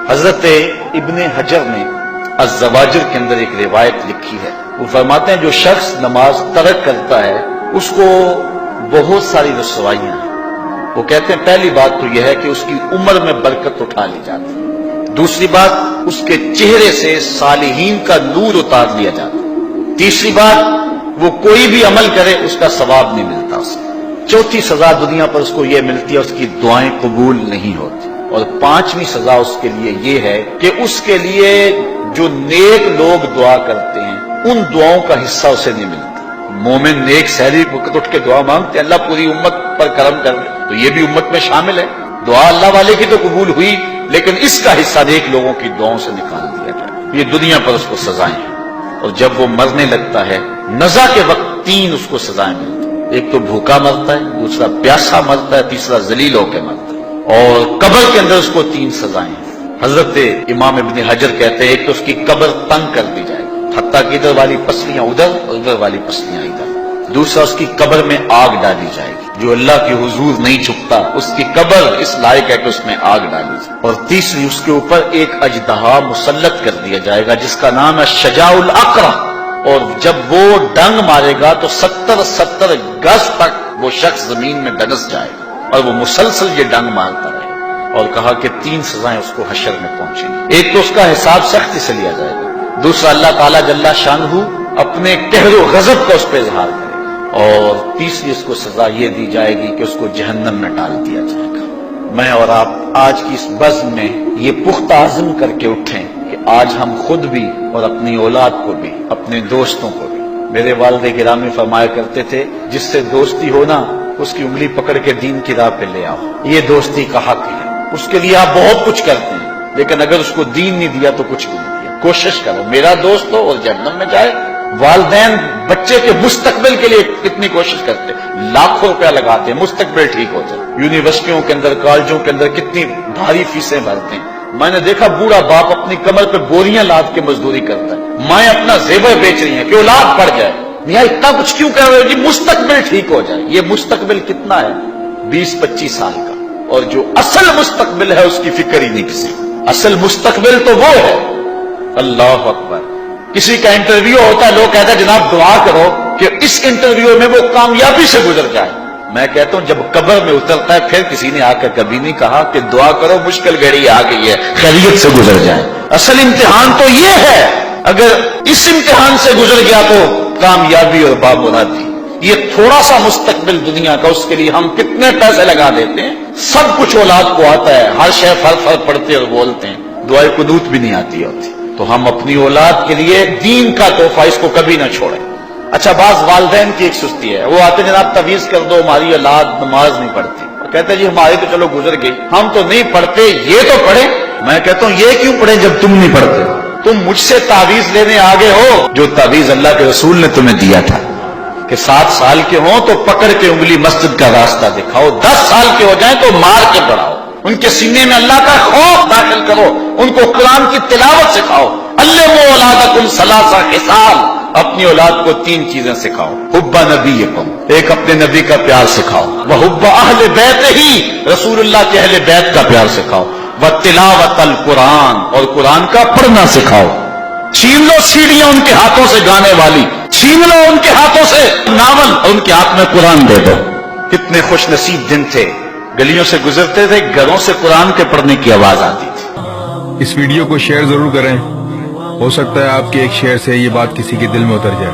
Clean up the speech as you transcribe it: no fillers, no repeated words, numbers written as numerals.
حضرت ابن حجر نے الزواجر کے اندر ایک روایت لکھی ہے، وہ فرماتے ہیں جو شخص نماز ترک کرتا ہے اس کو بہت ساری رسوائیاں ہیں۔ وہ کہتے ہیں پہلی بات تو یہ ہے کہ اس کی عمر میں برکت اٹھا لی جاتی ہے، دوسری بات اس کے چہرے سے صالحین کا نور اتار لیا جاتا ہے، تیسری بات وہ کوئی بھی عمل کرے اس کا ثواب نہیں ملتا اسے، چوتھی سزا دنیا پر اس کو یہ ملتی ہے اس کی دعائیں قبول نہیں ہوتی، اور پانچویں سزا اس کے لیے یہ ہے کہ اس کے لیے جو نیک لوگ دعا کرتے ہیں ان دعاؤں کا حصہ اسے نہیں ملتا۔ مومن نیک سحری وقت اٹھ کے دعا مانگتے اللہ پوری امت پر کرم کر دے، تو یہ بھی امت میں شامل ہے، دعا اللہ والے کی تو قبول ہوئی لیکن اس کا حصہ نیک لوگوں کی دعاؤں سے نکال دیا جائے، یہ دنیا پر اس کو سزائیں ہیں۔ اور جب وہ مرنے لگتا ہے نزا کے وقت تین اس کو سزائیں ملتی ہیں، ایک تو بھوکا مرتا ہے، دوسرا پیاسا مرتا ہے، تیسرا ذلیل ہو کے مرتا ہے، اور قبر کے اندر اس کو تین سزائیں ہیں۔ حضرت امام ابن حجر کہتے ہیں ایک تو اس کی قبر تنگ کر دی جائے گی، حتیٰ کہ ادھر والی پسلیاں ادھر اور ادھر والی پسلیاں ادھر، دوسرا اس کی قبر میں آگ ڈالی جائے گی، جو اللہ کے حضور نہیں چھپتا اس کی قبر اس لائق ہے کہ اس میں آگ ڈالی جائے، اور تیسری اس کے اوپر ایک اژدہا مسلط کر دیا جائے گا جس کا نام ہے شجاع الاقرع، اور جب وہ ڈنگ مارے گا تو 70 گز تک وہ شخص زمین میں دنس جائے گا اور وہ مسلسل یہ ڈنگ مارتا رہے گا، اور کہا کہ تین سزائیں اس کو حشر میں پہنچیں گی، ایک تو اس کا حساب سختی سے لیا جائے گا، دوسرا اللہ تعالیٰ جل شانہ اپنے قہر و غضب کا اس پہ اظہار کرے گا، اور تیسری اس کو سزا یہ دی جائے گی کہ اس کو جہنم میں ڈال دیا جائے گا۔ میں اور آپ آج کی اس بزم میں یہ پختہ عزم کر کے اٹھیں کہ آج ہم خود بھی اور اپنی اولاد کو بھی اپنے دوستوں کو بھی، میرے والد گرامی فرمایا کرتے تھے جس سے دوستی ہونا اس کی انگلی پکڑ کے دین کی راہ پہ لے آؤ، یہ دوستی کا حق ہے، اس کے لیے آپ بہت کچھ کرتے ہیں لیکن اگر اس کو دین نہیں دیا تو کچھ بھی نہیں دیا۔ کوشش کرو میرا دوست ہو اور جہنم میں جائے۔ والدین بچے کے مستقبل کے لیے کتنی کوشش کرتے ہیں، لاکھوں روپیہ لگاتے ہیں مستقبل ٹھیک ہو جائے، یونیورسٹیوں کے اندر کالجوں کے اندر کتنی بھاری فیسیں بھرتے ہیں، میں نے دیکھا بوڑھا باپ اپنی کمر پہ بوریاں لاد کے مزدوری کرتا ہے، مائیں اپنا زیور بیچ رہی ہیں کہ اولاد پڑ جائے، میاں اتنا کچھ کیوں کر رہے ہو جی مستقبل ٹھیک ہو جائے۔ یہ مستقبل کتنا ہے 20-25 سال کا، اور جو اصل مستقبل ہے اس کی فکر ہی نہیں کسی، اصل مستقبل تو وہ ہے۔ اللہ اکبر، کسی کا انٹرویو ہوتا ہے لوگ کہتے ہیں جناب دعا کرو کہ اس انٹرویو میں وہ کامیابی سے گزر جائے، میں کہتا ہوں جب قبر میں اترتا ہے پھر کسی نے آ کر کبھی نہیں کہا کہ دعا کرو مشکل گھڑی آ گئی ہے خیریت سے گزر جائے۔ اصل امتحان تو یہ ہے، اگر اس امتحان سے گزر گیا تو کامیابی اور بامرادی۔ یہ تھوڑا سا مستقبل دنیا کا، اس کے لیے ہم کتنے پیسے لگا دیتے ہیں، سب کچھ اولاد کو آتا ہے، ہر شے فر پڑھتے اور بولتے ہیں، دعائے قنوت بھی نہیں آتی ہوتی، تو ہم اپنی اولاد کے لیے دین کا تحفہ اس کو کبھی نہ چھوڑیں۔ اچھا بعض والدین کی ایک سستی ہے، وہ آتے ہیں جناب تعویذ کر دو ہماری اولاد نماز نہیں پڑھتی، کہتے ہیں جی ہماری تو چلو گزر گئی، ہم تو نہیں پڑھتے یہ تو پڑھیں۔ میں کہتا ہوں یہ کیوں پڑھیں جب تم نہیں پڑھتے، تم مجھ سے تعویذ لینے آگے ہو جو تعویذ اللہ کے رسول نے تمہیں دیا تھا کہ 7 سال کے ہوں تو پکڑ کے انگلی مسجد کا راستہ دکھاؤ، 10 سال کے ہو جائیں تو مار کے پڑھاؤ، ان کے سینے میں اللہ کا خوف داخل کرو، ان کو قرآن کی تلاوت سکھاؤ۔ علموا اولادکم 3 خصال، اپنی اولاد کو 3 چیزیں سکھاؤ، حب نبیکم، ایک اپنے نبی کا پیار سکھاؤ، وحب اہل بیت ہی، رسول اللہ کے اہل بیت کا پیار سکھاؤ، وتلاوت القرآن، اور قرآن کا پڑھنا سکھاؤ۔ چھین لو سیڑھیاں ان کے ہاتھوں سے گانے والی، چھین لو ان کے ہاتھوں سے ناول اور ان کے ہاتھ میں قرآن دے دو۔ کتنے خوش نصیب دن تھے، گلیوں سے گزرتے تھے گھروں سے قرآن کے پڑھنے کی آواز آتی تھی۔ اس ویڈیو کو شیئر ضرور کریں، ہو سکتا ہے آپ کے ایک شیئر سے یہ بات کسی کے دل میں اتر جائے۔